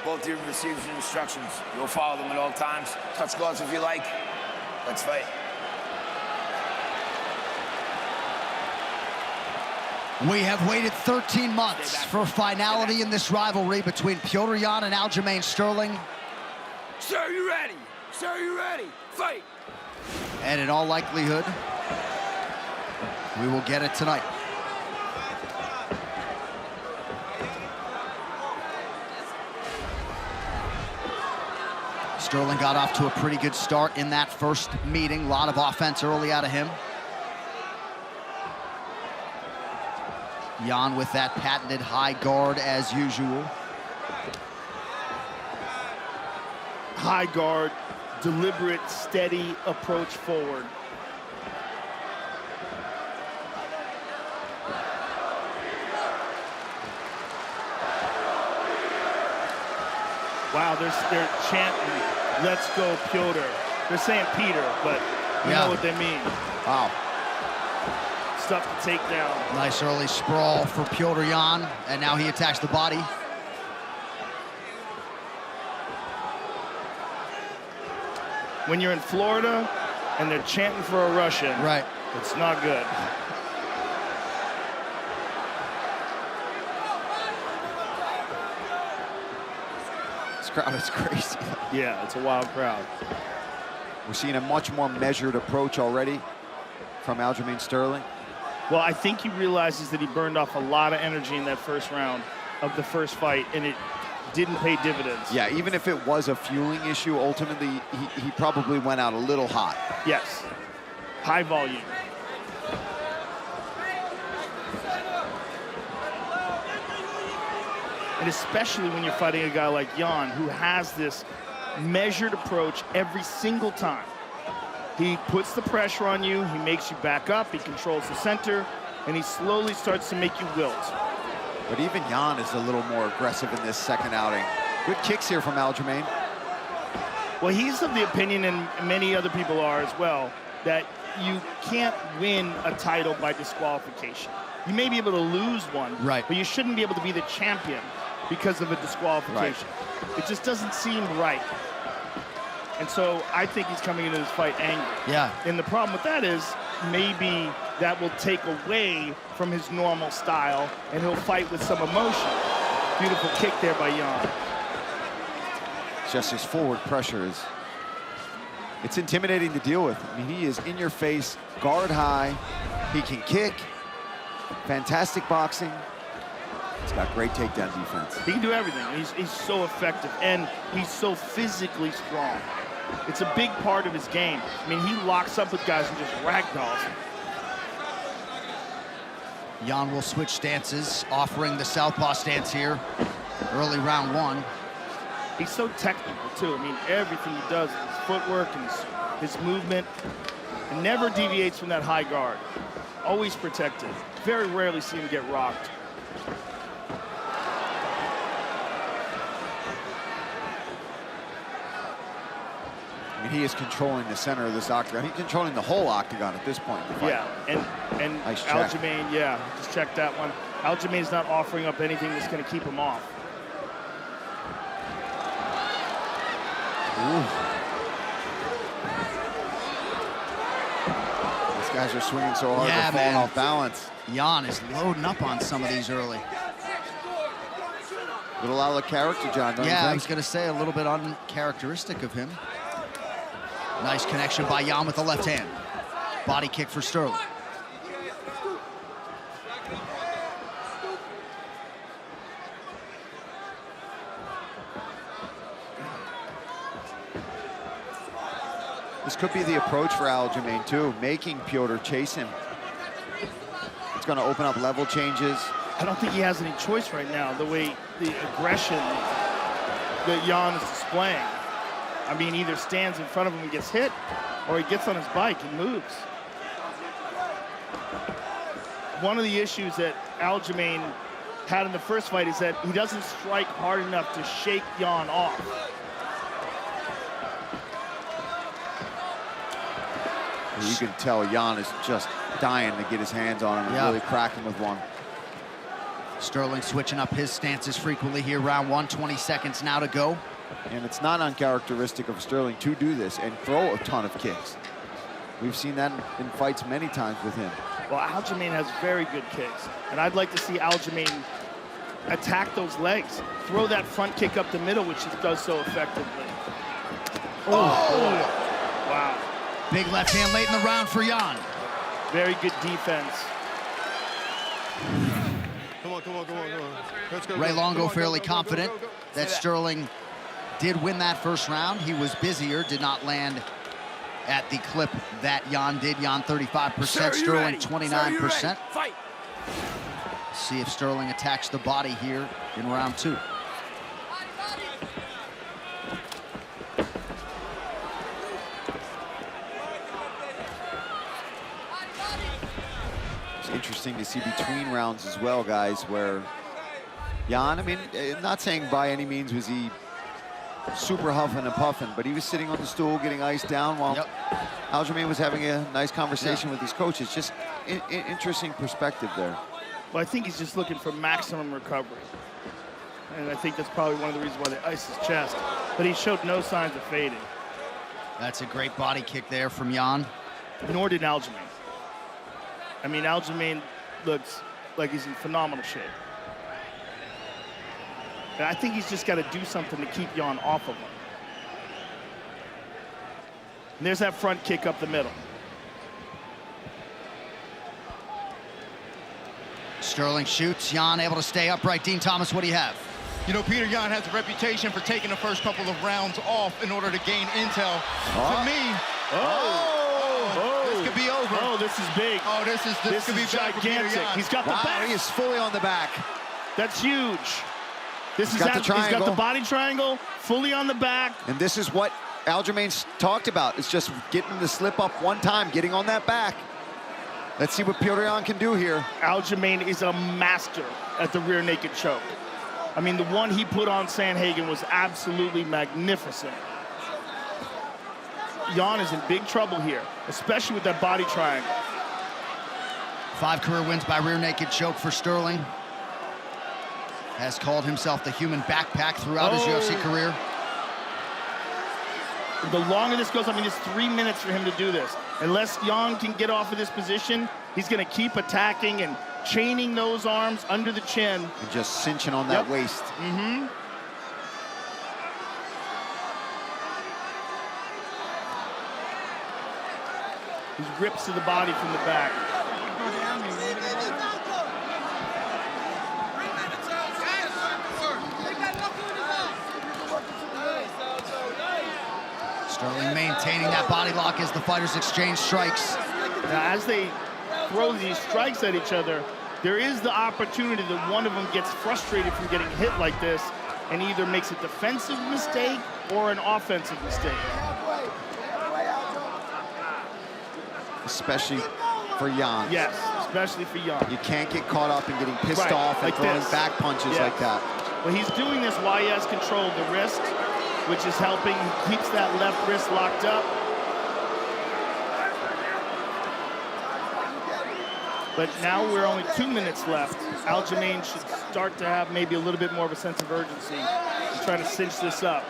Both of you received instructions. You'll follow them at all times. Touch gloves if you like. Let's fight. We have waited 13 months for finality in this rivalry between Petr Yan and Alджэмейn Sterling. Sir, you ready? Sir, you ready? Fight! And in all likelihood, we will get it tonight. Sterling got off to a pretty good start in that first meeting. A lot of offense early out of him. Yan with that patented high guard as usual. High guard, deliberate, steady approach forward. Wow, they're chanting, "Let's go, Petr." They're saying Peter, but you know what they mean. Wow. Stuff to take down. Nice early sprawl for Petr Yan, and now he attacks the body. When you're in Florida and they're chanting for a Russian, right, it's not good. This crowd is crazy. Yeah, it's a wild crowd. We're seeing a much more measured approach already from Alджэмейn Sterling. Well, I think he realizes that he burned off a lot of energy in that first round of the first fight, and it didn't pay dividends. Yeah, even if it was a fueling issue, ultimately, he probably went out a little hot. Yes, high volume. And especially when you're fighting a guy like Yan, who has this measured approach every single time. He puts the pressure on you, he makes you back up, he controls the center, and he slowly starts to make you wilt. But even Yan is a little more aggressive in this second outing. Good kicks here from Alджэмейn. Well, he's of the opinion, and many other people are as well, that you can't win a title by disqualification. You may be able to lose one, right, but you shouldn't be able to be the champion because of a disqualification. Right. It just doesn't seem right. And so I think he's coming into this fight angry. Yeah. And the problem with that is maybe that will take away from his normal style and he'll fight with some emotion. Beautiful kick there by Yan. Just his forward pressure is, it's intimidating to deal with. I mean, he is in your face, guard high. He can kick. Fantastic boxing. He's got great takedown defense. He can do everything. He's so effective, and he's so physically strong. It's a big part of his game. I mean, he locks up with guys and just ragdolls them. Yan will switch stances, offering the southpaw stance here, early round one. He's so technical, too. I mean, everything he does, his footwork and his movement, he never deviates from that high guard. Always protected. Very rarely see him get rocked. I mean, he is controlling the center of this octagon. He's controlling the whole octagon at this point in the fight. Yeah, and nice Alджэмейn, yeah, just check that one. Alджэмейn's not offering up anything that's going to keep him off. Ooh. These guys are swinging so hard, they're falling off balance. Yan is loading up on some of these early. Little out of character, John, don't you think? I was going to say a little bit uncharacteristic of him. Nice connection by Yan with the left hand. Body kick for Sterling. This could be the approach for Alджэмейn too, making Petr chase him. It's going to open up level changes. I don't think he has any choice right now, the way the aggression that Yan is displaying. I mean, either stands in front of him and gets hit, or he gets on his bike and moves. One of the issues that Alджэмейn had in the first fight is that he doesn't strike hard enough to shake Yan off. You can tell Yan is just dying to get his hands on him and really crack him with one. Sterling switching up his stances frequently here, round one, 20 seconds now to go. And it's not uncharacteristic of Sterling to do this and throw a ton of kicks. We've seen that in fights many times with him. Well, Alджэмейн has very good kicks, and I'd like to see Alджэмейn attack those legs, throw that front kick up the middle, which he does so effectively. Oh! Wow. Big left hand late in the round for Jan. Very good defense. Come on, come on, come on, come on. Let's go. Ray Longo Come on, fairly go, go, go, confident go, go, go. that Sterling did win that first round. He was busier, did not land at the clip that Jan did. Jan 35%, Sterling 29%. Fight. See if Sterling attacks the body here in round two. It's interesting to see between rounds as well, guys, where Jan, I mean, not saying by any means was he super huffing and puffing, but he was sitting on the stool getting iced down while Alджэмейн was having a nice conversation with his coaches. Just interesting perspective there. Well, I think he's just looking for maximum recovery. And I think that's probably one of the reasons why they iced his chest. But he showed no signs of fading. That's a great body kick there from Jan. Nor did Alджэмейn. I mean, Alджэмейn looks like he's in phenomenal shape. And I think he's just got to do something to keep Jan off of him. And there's that front kick up the middle. Sterling shoots, Jan able to stay upright. Dean Thomas, what do you have? You know, Peter, Jan has a reputation for taking the first couple of rounds off in order to gain intel. To me, this could be over. Oh, this is big. Oh, this could be bad for Peter gigantic. Yan. He's got the back. He is fully on the back. That's huge. He's got the he's got triangle. the body triangle, fully on the back. And this is what Alджэмейn talked about. It's just getting the slip up one time, getting on that back. Let's see what Pетr Yan can do here. Alджэмейn is a master at the rear naked choke. I mean, the one he put on Sandhagen was absolutely magnificent. Jan is in big trouble here, especially with that body triangle. 5 career wins by rear naked choke for Sterling. Has called himself the human backpack throughout his UFC career. The longer this goes, I mean, it's 3 minutes for him to do this. Unless Jan can get off of this position, he's going to keep attacking and chaining those arms under the chin. And just cinching on that waist. Mm-hmm. He rips to the body from the back. Sterling maintaining that body lock as the fighters exchange strikes. Now, as they throw these strikes at each other, there is the opportunity that one of them gets frustrated from getting hit like this and either makes a defensive mistake or an offensive mistake. Especially for Jan. Yes, especially for Jan. You can't get caught up in getting pissed off and like throwing this. back punches like that. Well, he's doing this while he has control of the wrist, which is helping. He keeps that left wrist locked up. But now we're only 2 minutes left. Alджэмейn should start to have maybe a little bit more of a sense of urgency and try to cinch this up.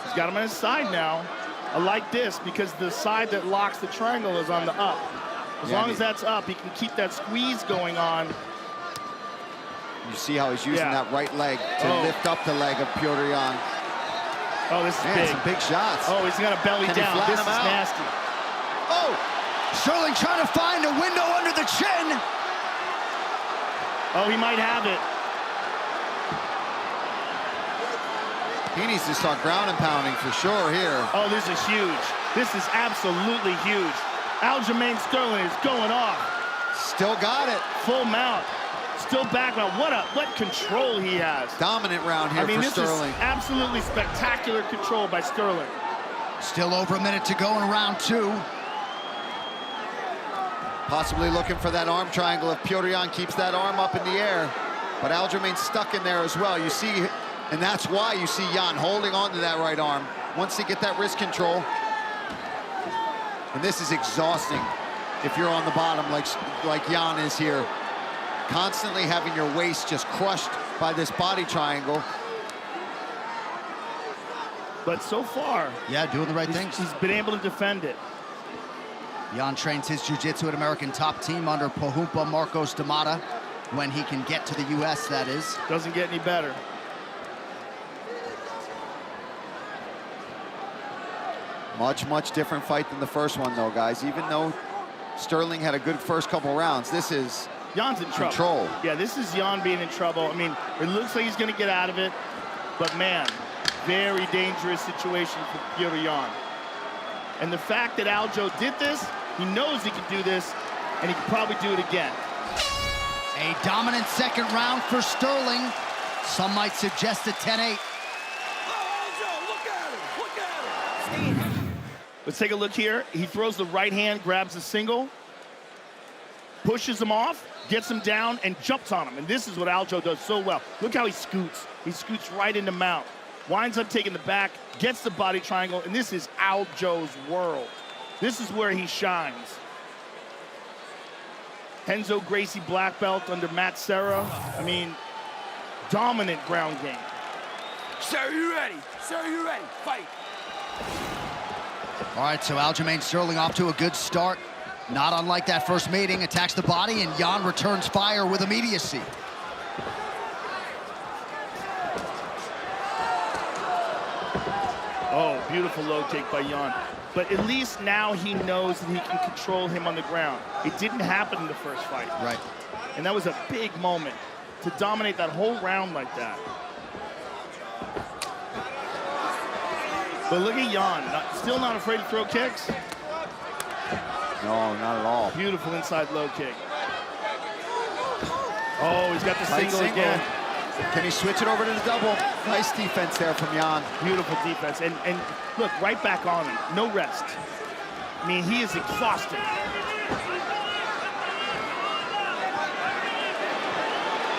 He's got him on his side now. I like this because the side that locks the triangle is on the up. As long as that's up, he can keep that squeeze going on. You see how he's using that right leg to lift up the leg of Petr Yan. Oh, this is Man, big. some big shots. Oh, he's got a belly Can he down. flatten This is him out? nasty. Oh! Sterling trying to find a window under the chin. Oh, he might have it. He needs to start ground and pounding for sure here. Oh, this is huge. This is absolutely huge. Alджэмейn Sterling is going off. Still got it. Full mount. Still back mount. What control he has. Dominant round here for Sterling. This is absolutely spectacular control by Sterling. Still over a minute to go in round two. Possibly looking for that arm triangle if Petr Yan keeps that arm up in the air. But Alджэмейn's stuck in there as well. You see, and that's why you see Yan holding on to that right arm. Once they get that wrist control. And this is exhausting if you're on the bottom like Yan is here. constantly having your waist just crushed by this body triangle. But so far, yeah, doing the right things. He's been able to defend it. Jan trains his jiu-jitsu at American Top Team under Pohumpa Marcos D'Amata, when he can get to the U.S., that is. Doesn't get any better. Much, much different fight than the first one, though, guys. Even though Sterling had a good first couple rounds, this is Jan's in trouble. Control. Yeah, this is Jan being in trouble. I mean, it looks like he's going to get out of it, but man, very dangerous situation for Petr Yan. And the fact that Aljo did this, he knows he can do this, and he can probably do it again. A dominant second round for Sterling. Some might suggest a 10-8. Let's take a look here. He throws the right hand, grabs the single, pushes him off, gets him down, and jumps on him. And this is what Aljo does so well. Look how he scoots. He scoots right into mount. Winds up taking the back, gets the body triangle, and this is Aljo's world. This is where he shines. Renzo Gracie black belt under Matt Serra. I mean, dominant ground game. Sir, you ready? Sir, you ready? Fight. All right, so Aljamain Sterling off to a good start. Not unlike that first meeting, attacks the body, and Jan returns fire with immediacy. Oh, beautiful low kick by Jan. But at least now he knows that he can control him on the ground. It didn't happen in the first fight. Right. And that was a big moment to dominate that whole round like that. But look at Jan, still not afraid to throw kicks. No, not at all. Beautiful inside low kick. Oh, he's got the single again. Can he switch it over to the double? Nice defense there from Jan. Beautiful defense. And look, right back on him. No rest. I mean, he is exhausted.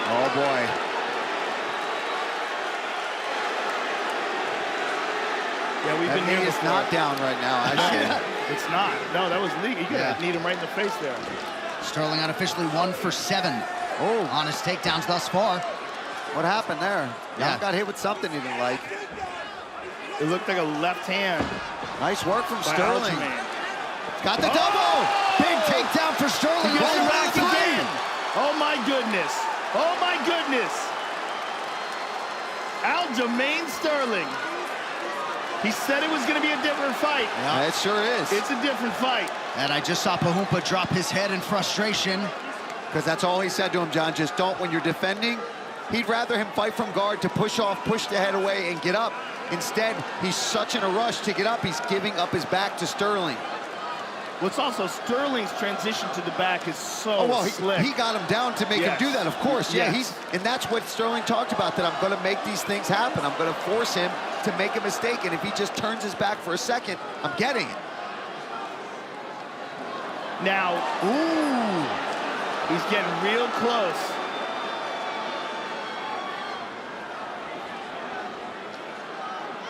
Oh, boy. Yeah, we've been here knee is before. not down right now, actually. It's not. No, that was legal. You gotta need him right in the face there. Sterling unofficially 1 for 7 on his takedowns thus far. What happened there? Jan got hit with something he didn't like. It looked like a left hand. Nice work from Sterling. Got the double! Big takedown for Sterling. Going back again. Oh my goodness. Oh my goodness. Aljamain Sterling. He said it was going to be a different fight. Yeah, it sure is. It's a different fight. And I just saw Pohumpa drop his head in frustration. Because that's all he said to him, John. Just don't when you're defending. He'd rather him fight from guard to push off, push the head away, and get up. Instead, he's such in a rush to get up, he's giving up his back to Sterling. What's also Sterling's transition to the back is so slick. He got him down to make him do that, of course. Yeah, and that's what Sterling talked about, that I'm going to make these things happen. I'm going to force him to make a mistake, and if he just turns his back for a second, I'm getting it. Now, he's getting real close.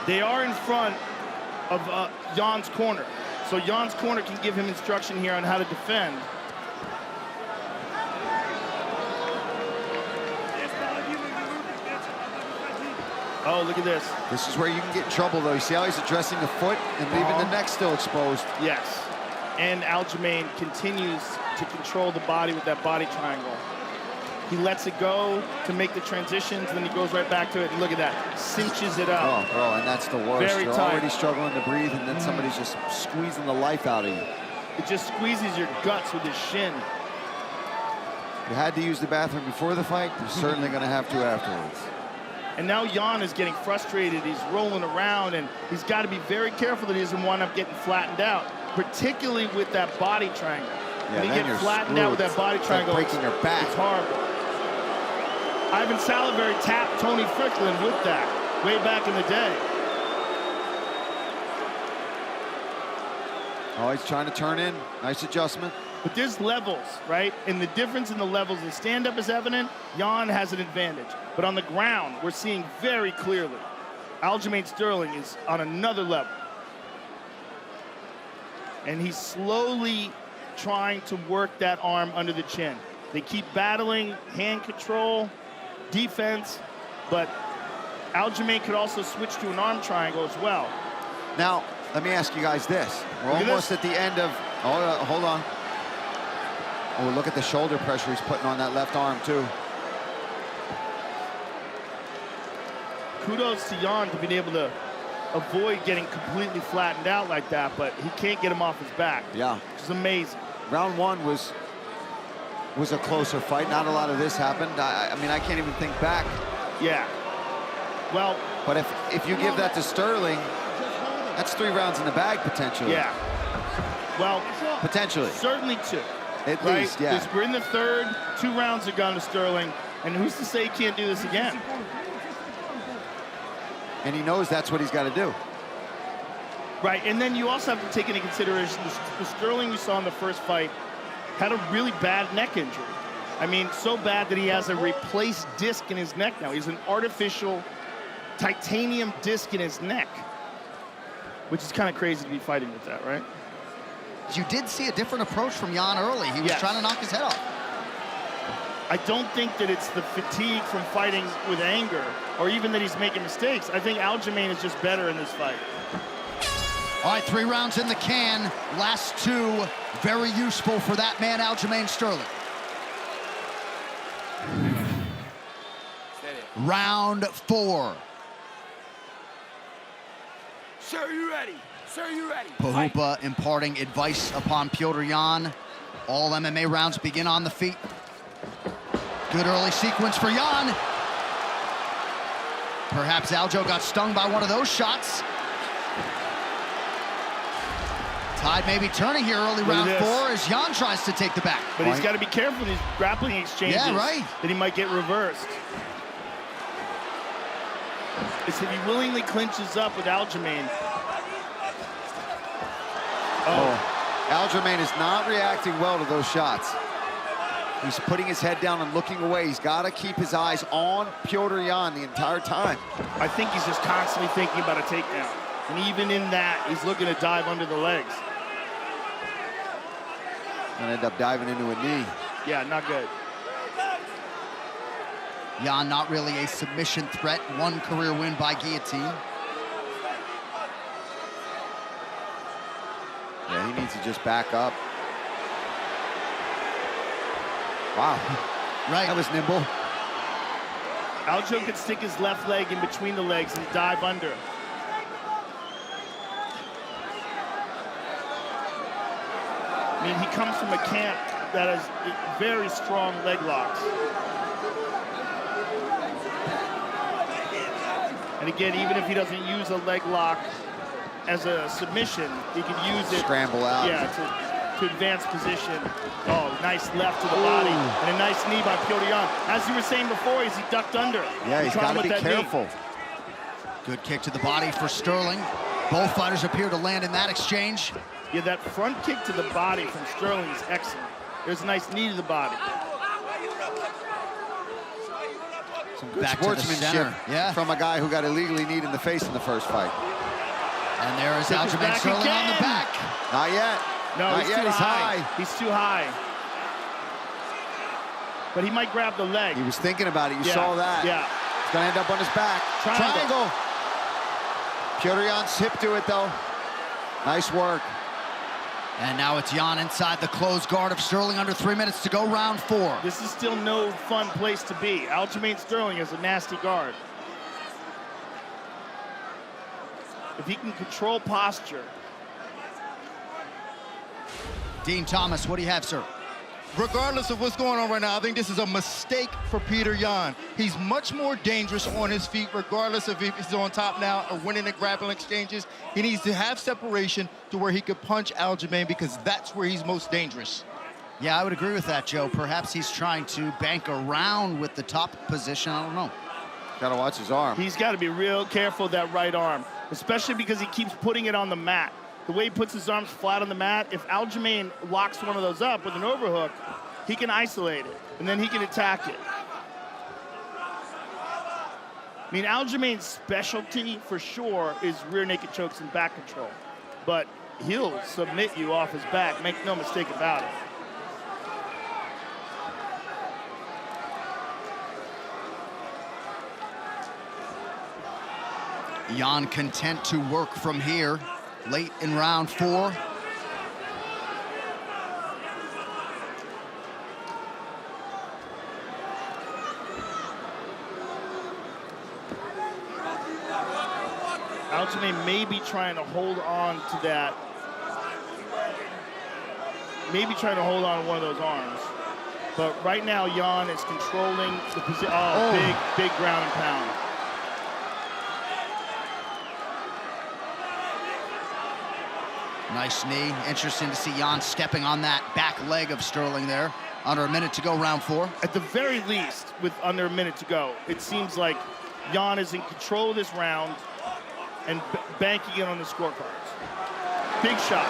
They are in front of Jan's corner. So Jan's corner can give him instruction here on how to defend. Oh, look at this. This is where you can get in trouble, though. You see how he's addressing the foot and leaving the neck still exposed. Yes. And Aljamain continues to control the body with that body triangle. He lets it go to make the transitions, and then he goes right back to it. And look at that, cinches it up. Oh, bro, and that's the worst. Very You're tight. already struggling to breathe, and then somebody's just squeezing the life out of you. It just squeezes your guts with his shin. You had to use the bathroom before the fight. You're certainly going to have to afterwards. And now Jan is getting frustrated. He's rolling around, and he's got to be very careful that he doesn't wind up getting flattened out, particularly with that body triangle. Yeah, when you then get flattened out with that body triangle, like breaking your back. It's horrible. Ivan Salivary tapped Tony Fricklin with that way back in the day. Oh, he's trying to turn in. Nice adjustment. But there's levels, right? And the difference in the levels, the stand-up is evident. Jan has an advantage. But on the ground, we're seeing very clearly Aljamain Sterling is on another level. And he's slowly trying to work that arm under the chin. They keep battling, hand control, defense, but Alджэмейн could also switch to an arm triangle as well. Now, let me ask you guys this. We're almost at the end of, hold on. Oh, look at the shoulder pressure he's putting on that left arm too. Kudos to Jan to being able to avoid getting completely flattened out like that, but he can't get him off his back. Yeah. Which is amazing. Round one was a closer fight. Not a lot of this happened. I mean, I can't even think back. Yeah. Well, but if you give that to Sterling, that's 3 rounds in the bag potentially. Yeah. Well, potentially. Certainly 2. At least, yeah. We're in the 3rd. 2 rounds have gone to Sterling, and who's to say he can't do this again? And he knows that's what he's got to do. Right, and then you also have to take into consideration the Sterling we saw in the first fight had a really bad neck injury. I mean, so bad that he has a replaced disc in his neck now. He's an artificial titanium disc in his neck, which is kind of crazy to be fighting with that, right? You did see a different approach from Jan early. He was trying to knock his head off. I don't think that it's the fatigue from fighting with anger or even that he's making mistakes. I think Alджэмейn is just better in this fight. All right, 3 rounds in the can. Last 2, very useful for that man, Alджэмейn Sterling. Round 4. Sir, you ready? Sir, you ready? Pahupa imparting advice upon Petr Yan. All MMA rounds begin on the feet. Good early sequence for Jan. Perhaps Aljo got stung by one of those shots. Tide may be turning here early round 4 as Jan tries to take the back. But he's got to be careful in these grappling exchanges. Yeah, right. That he might get reversed. It's if he willingly clinches up with Alджэмейn. Alджэмейn is not reacting well to those shots. He's putting his head down and looking away. He's got to keep his eyes on Petr Yan the entire time. I think he's just constantly thinking about a takedown. And even in that, he's looking to dive under the legs. And end up diving into a knee. Yeah, not good. Jan not really a submission threat. 1 career win by guillotine. Yeah, he needs to just back up. Wow. Right. That was nimble. Aljo could stick his left leg in between the legs and dive under. I mean, he comes from a camp that has very strong leg locks. And again, even if he doesn't use a leg lock as a submission, he can use it. Scramble out. Yeah, to advance position. Oh, nice left to the body. And a nice knee by Petr Yan. As you were saying before, he ducked under. Yeah, he's got to be careful. Good kick to the body for Sterling. Both fighters appear to land in that exchange. Yeah, that front kick to the body from Sterling is excellent. There's a nice knee to the body. Some good sportsmanship from a guy who got illegally kneed in the face in the first fight. And there is Alджэмейn Sterling on the back. Not yet. No, Not he's yet. too He's high. high. He's too high. But he might grab the leg. He was thinking about it. You saw that. Yeah. He's going to end up on his back. Triangle. Petr Yan's hip to it, though. Nice work. And now it's Jan inside the closed guard of Sterling. Under 3 minutes to go, round 4. This is still no fun place to be. Alджэмейn Sterling is a nasty guard. If he can control posture. Dean Thomas, what do you have, sir? Regardless of what's going on right now, I think this is a mistake for Petr Yan. He's much more dangerous on his feet, regardless of if he's on top now or winning the grappling exchanges. He needs to have separation to where he could punch Alджэмейn because that's where he's most dangerous. Yeah, I would agree with that, Joe. Perhaps he's trying to bank around with the top position. I don't know. Got to watch his arm. He's got to be real careful with that right arm, especially because he keeps putting it on the mat. The way he puts his arms flat on the mat, if Alджэмейn locks one of those up with an overhook, he can isolate it, and then he can attack it. I mean, Alджemain's specialty, for sure, is rear naked chokes and back control. But he'll submit you off his back, make no mistake about it. Jan content to work from here late in round 4. Alджэмейн may be trying to hold on to that. Maybe trying to hold on to one of those arms. But right now, Jan is controlling the position. Oh, big ground and pound. Nice knee. Interesting to see Jan stepping on that back leg of Sterling there. Under a minute to go, round 4. At the very least, with under a minute to go, it seems like Jan is in control of this round and banking it on the scorecards. Big shot.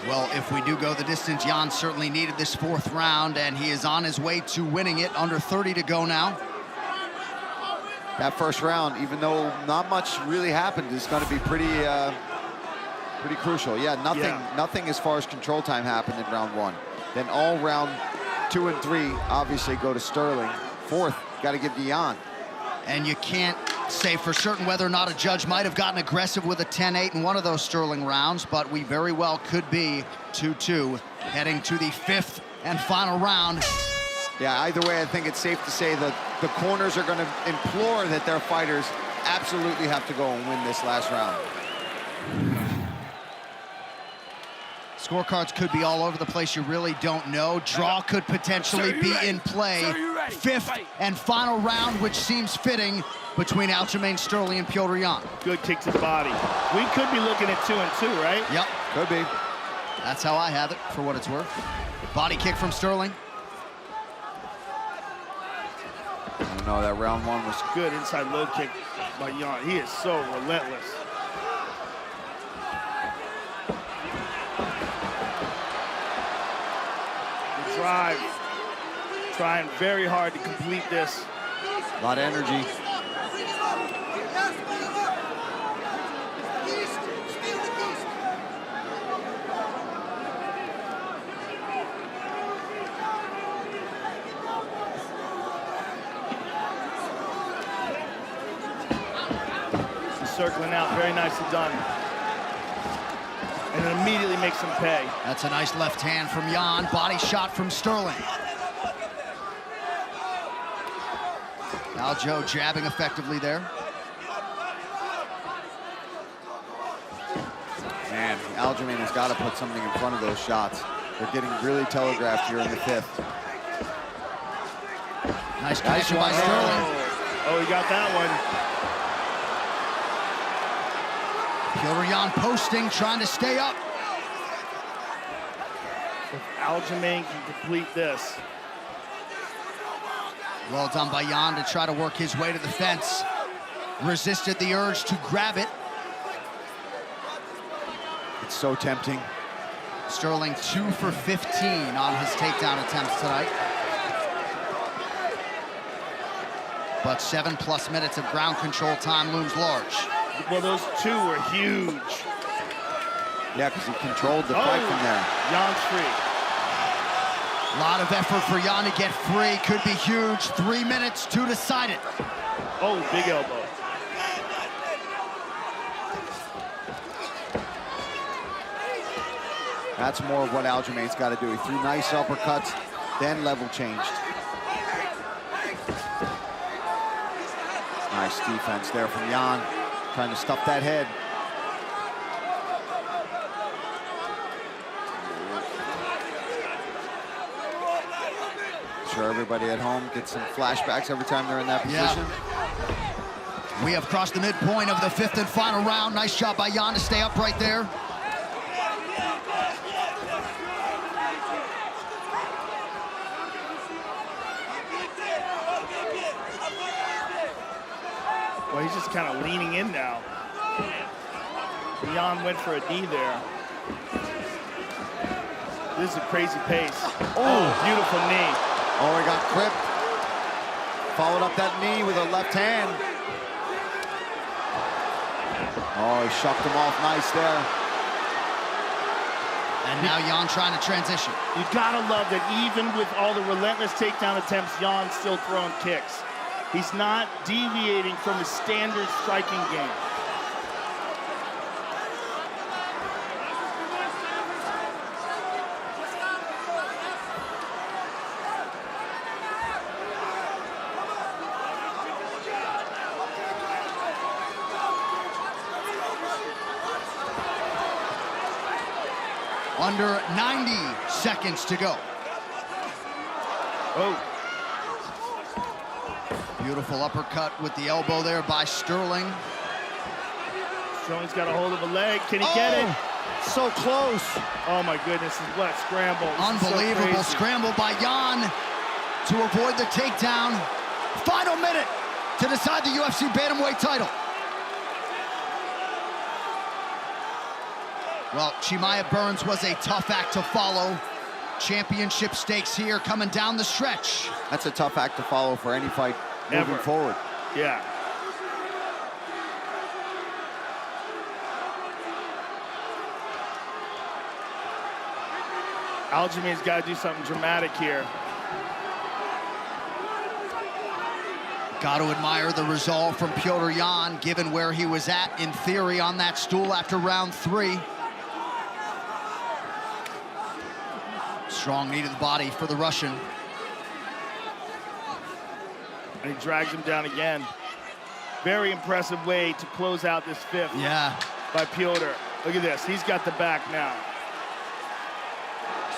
Well, if we do go the distance, Jan certainly needed this 4th round, and he is on his way to winning it. Under 30 to go now. That first round, even though not much really happened, is going to be pretty crucial. Yeah, nothing as far as control time happened in round 1. Then all round 2 and 3 obviously go to Sterling. 4th, got to give to Jan. And you can't say for certain whether or not a judge might have gotten aggressive with a 10-8 in one of those Sterling rounds, but we very well could be 2-2 heading to the 5th and final round. Yeah, either way, I think it's safe to say that the corners are going to implore that their fighters absolutely have to go and win this last round. Scorecards could be all over the place. You really don't know. Draw could potentially be in play. 5th and final round, which seems fitting between Alджэмейн, Sterling, and Petr Yan. Good kick to the body. We could be looking at 2 and 2, right? Yep. Could be. That's how I have it, for what it's worth. Body kick from Sterling. No, that round 1 was good. Inside low kick by Jan. He is so relentless. The drive. Trying very hard to complete this. A lot of energy. Circling out, very nicely done. And it immediately makes him pay. That's a nice left hand from Jan. Body shot from Sterling. Aljo jabbing effectively there. Man, Alджэмейн has got to put something in front of those shots. They're getting really telegraphed here in the 5th. Nice connection by Sterling. Oh, he got that one. Petr Yan posting, trying to stay up. If Alджэмейn can complete this. Well done by Jan to try to work his way to the fence. Resisted the urge to grab it. It's so tempting. Sterling 2 for 15 on his takedown attempts tonight. But 7+ minutes of ground control time looms large. Well, those 2 were huge. Yeah, because he controlled the fight from there. Jan's free. A lot of effort for Jan to get free. Could be huge. 3 minutes to decide it. Oh, big elbow. That's more of what Alджэмейn's got to do. He threw nice uppercuts, then level changed. Nice defense there from Jan, trying to stuff that head. Sure, everybody at home gets some flashbacks every time they're in that position. Yeah. We have crossed the midpoint of the 5th and final round. Nice job by Jan to stay up right there. Well, he's just kind of leaning in now. Jan went for a knee there. This is a crazy pace. Oh, beautiful knee. Oh, he got clipped. Followed up that knee with a left hand. Oh, he shucked him off nice there. And now Jan trying to transition. You gotta love that even with all the relentless takedown attempts, Jan's still throwing kicks. He's not deviating from his standard striking game. Under 90 seconds to go. Oh. Beautiful uppercut with the elbow there by Sterling. Sterling's got a hold of a leg. Can he get it? So close. Oh my goodness, what scramble. Unbelievable scramble by Jan to avoid the takedown. Final minute to decide the UFC bantamweight title. Well, Chimaev Burns was a tough act to follow. Championship stakes here coming down the stretch. That's a tough act to follow for any fight moving forward. Yeah. Aljamain's got to do something dramatic here. Got to admire the resolve from Petr Yan, given where he was at, in theory, on that stool after round 3. Strong knee to the body for the Russian. And he drags him down again. Very impressive way to close out this 5th. Yeah. By Petr. Look at this, he's got the back now.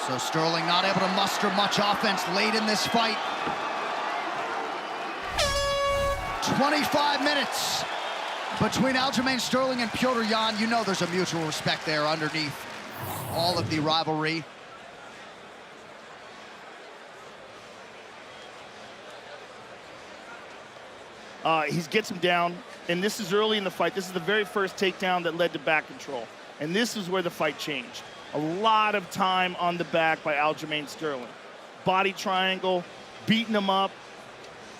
So Sterling not able to muster much offense late in this fight. 25 minutes between Aljamain Sterling and Petr Yan. You know there's a mutual respect there underneath all of the rivalry. He gets him down, and this is early in the fight. This is the very first takedown that led to back control. And this is where the fight changed. A lot of time on the back by Aljamain Sterling. Body triangle, beating him up.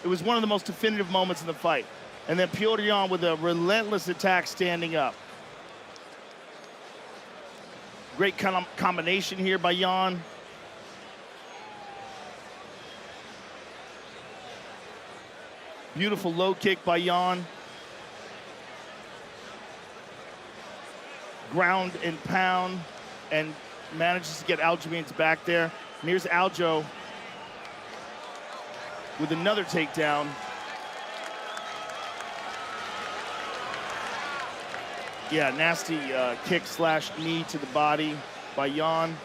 It was one of the most definitive moments in the fight. And then Petr Yan with a relentless attack standing up. Great combination here by Yan. Beautiful low kick by Yan. Ground and pound, and manages to get Aljamain's back there. And here's Aljo with another takedown. Yeah, nasty kick slash knee to the body by Yan.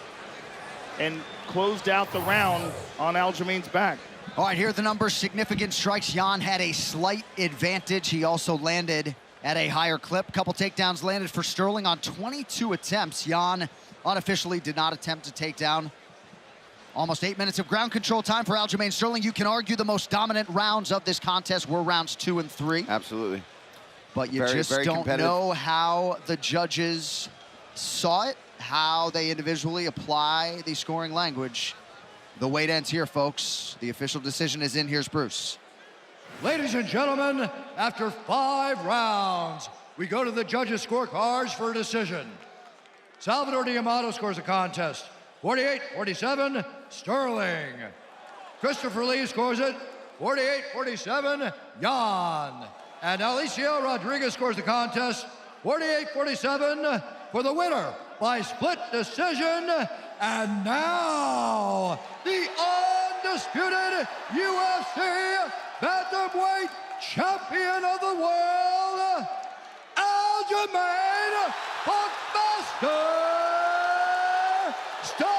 And closed out the round on Aljamain's back. All right, here are the numbers. Significant strikes. Yan had a slight advantage. He also landed at a higher clip. Couple takedowns landed for Sterling on 22 attempts. Yan unofficially did not attempt to take down. Almost 8 minutes of ground control time for Aljamain Sterling. You can argue the most dominant rounds of this contest were rounds 2 and 3. Absolutely. But you just don't know how the judges saw it, how they individually apply the scoring language. The wait ends here, folks. The official decision is in. Here's Bruce. Ladies and gentlemen, after 5 rounds, we go to the judges' scorecards for a decision. Salvador Diamado scores the contest, 48-47, Sterling. Christopher Lee scores it, 48-47, Yan. And Alicia Rodriguez scores the contest, 48-47, for the winner by split decision. And now, the undisputed UFC bantamweight champion of the world, Aljamain Funkmaster Sterling.